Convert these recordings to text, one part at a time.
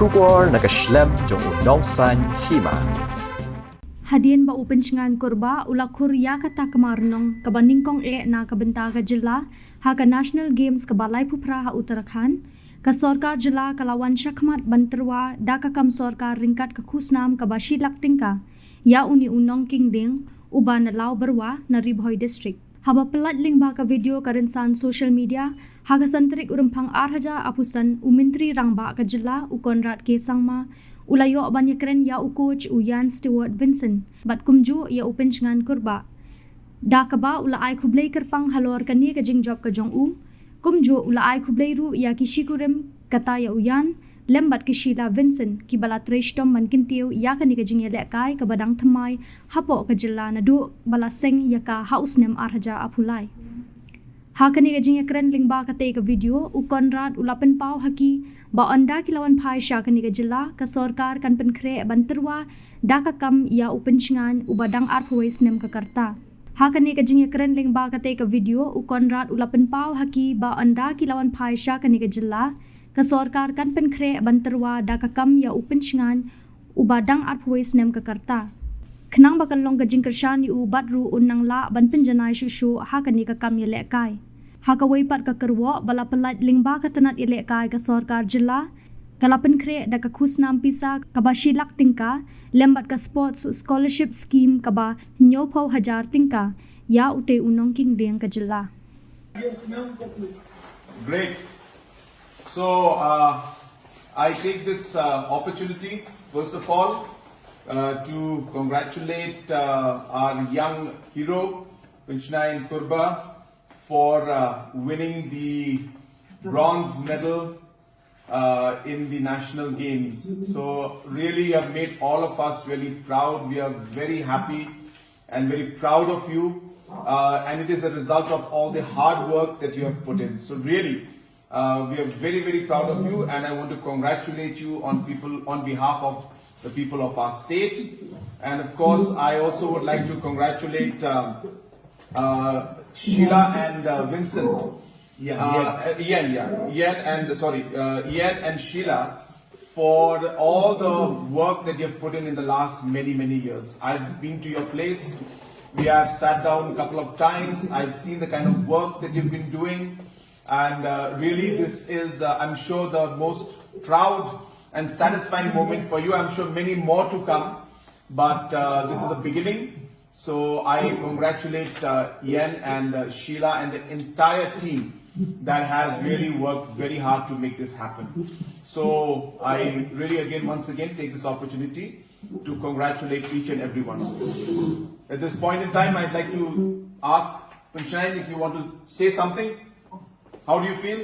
Shubor nakaslem jong unongsan Hima. Hadian ba upencingan korba ulakur ya kata kemarnong kabaningkong na kabenta ka Jylla ha ka National Games ka Balai Phupra ha Uttarakhand ka Sorkar Jylla kalawan syakmat banterwa da ka kam Sorkar Ryngkat ka khusnam ka Bashilak Tyngka ya uni Nongking Lieng uba na law berwa na Ribhoi district. Haba pelat ling ba ka video ka rinsan social media ha ka santrik urempang arhaja apusan umintri rangba ka Jylla ukonrat ke sangma ulayo banyak keren ya coach Uyan Stewart Vincent bat kumju ya upencingan kurba da kaba ula ai khublei kerpang halor kani ka jing job ka jong u kumju ula ai khublei ru ya kishikurim kata ya Uyan lembat kishila Vincent ki bala treshtom mankin tiu ya kani ka jing ya kai ka badang thamai hapo ka Jylla na du bala seng ya ka house nem arhaja apulai ha kani ka jing ya keren lingba ka te ka video u konrad ulapen pau haki ba anda kilawan phai sha kani ka Jylla ka Sorkar kan Pynkhreh banterwa da ka kam ya upencingan u badang arphuais nem ka karta ha kani ka jing ya keren lingba ka te ka video u konrad ulapen pau haki ba anda kilawan phai sha kani ka Jylla ka Sorkar kan Pynkhreh banterwa da ka kam ya upencingan u badang arphuais nem ka karta khnang bakal long ka jing kershan u badru unang la ban penjanai shushu ha kani ka kam ya lekai ha ka weipat ka kerwo bala pelat lingba ka tanat ya lekai ka Sorkar Jylla kala Pynkhreh da ka khusnam pisa ka Bashilak Tyngka lembat ka sports scholarship scheme ka ba nyopau hajar Tyngka ya ute Nongking Lieng ka Jylla. Great. So I take this opportunity, first of all, to congratulate our young hero, Pynkhreh Kurba, for winning the bronze medal in the national games. So really you have made all of us really proud. We are very happy and very proud of you. And it is a result of all the hard work that you have put in. So really, we are very, very proud of you, and I want to congratulate you on behalf of the people of our state. And of course, I also would like to congratulate Sheila and Vincent. Ian and Sheila for all the work that you have put in the last many years. I've been to your place. We have sat down a couple of times. I've seen the kind of work that you've been doing. And really this is, I'm sure, the most proud and satisfying moment for you. I'm sure many more to come. But this is the beginning. So I congratulate Ian and Sheila and the entire team that has really worked very hard to make this happen. So I really once again take this opportunity to congratulate each and every one of you. At this point in time, I'd like to ask Pynkhreh if you want to say something. How do you feel?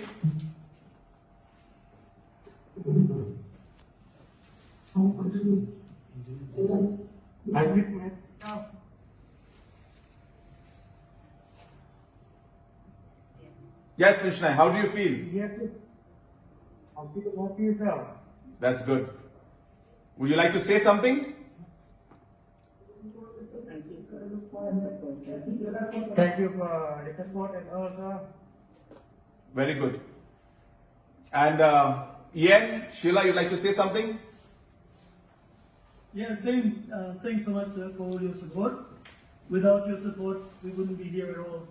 Yes, Pynkhreh, how do you feel? I feel happy, sir. That's good. Would you like to say something? Thank you for the support and also. Very good. And Ian, Sheila, you'd like to say something? Yeah, same. Thanks so much, sir, for all your support. Without your support, we wouldn't be here at all.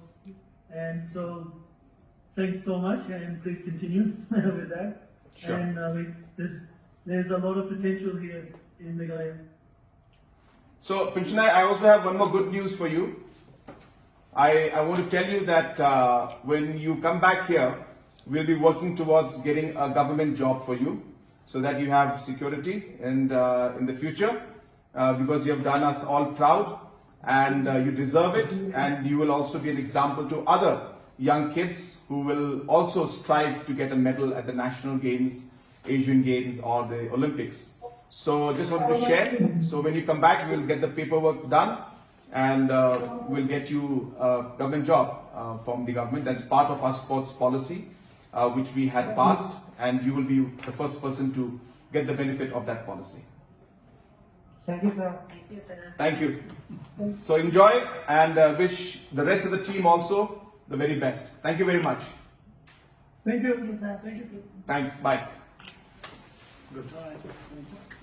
And so, thanks so much, and please continue with that. Sure. And there's a lot of potential here in Meghalaya. So, Pynkhreh, I also have one more good news for you. I want to tell you that when you come back here, we'll be working towards getting a government job for you so that you have security and in the future because you have done us all proud and you deserve it, and you will also be an example to other young kids who will also strive to get a medal at the national games, Asian games or the Olympics. So just wanted to share. So when you come back, we'll get the paperwork done and we'll get you a government job from the government. That's part of our sports policy, which we had passed, and you will be the first person to get the benefit of that policy. Thank you, sir. Thank you. So enjoy, and wish the rest of the team also the very best. Thank you very much. Thank you, sir. Thank you, sir. Thanks. Bye. Good. All right.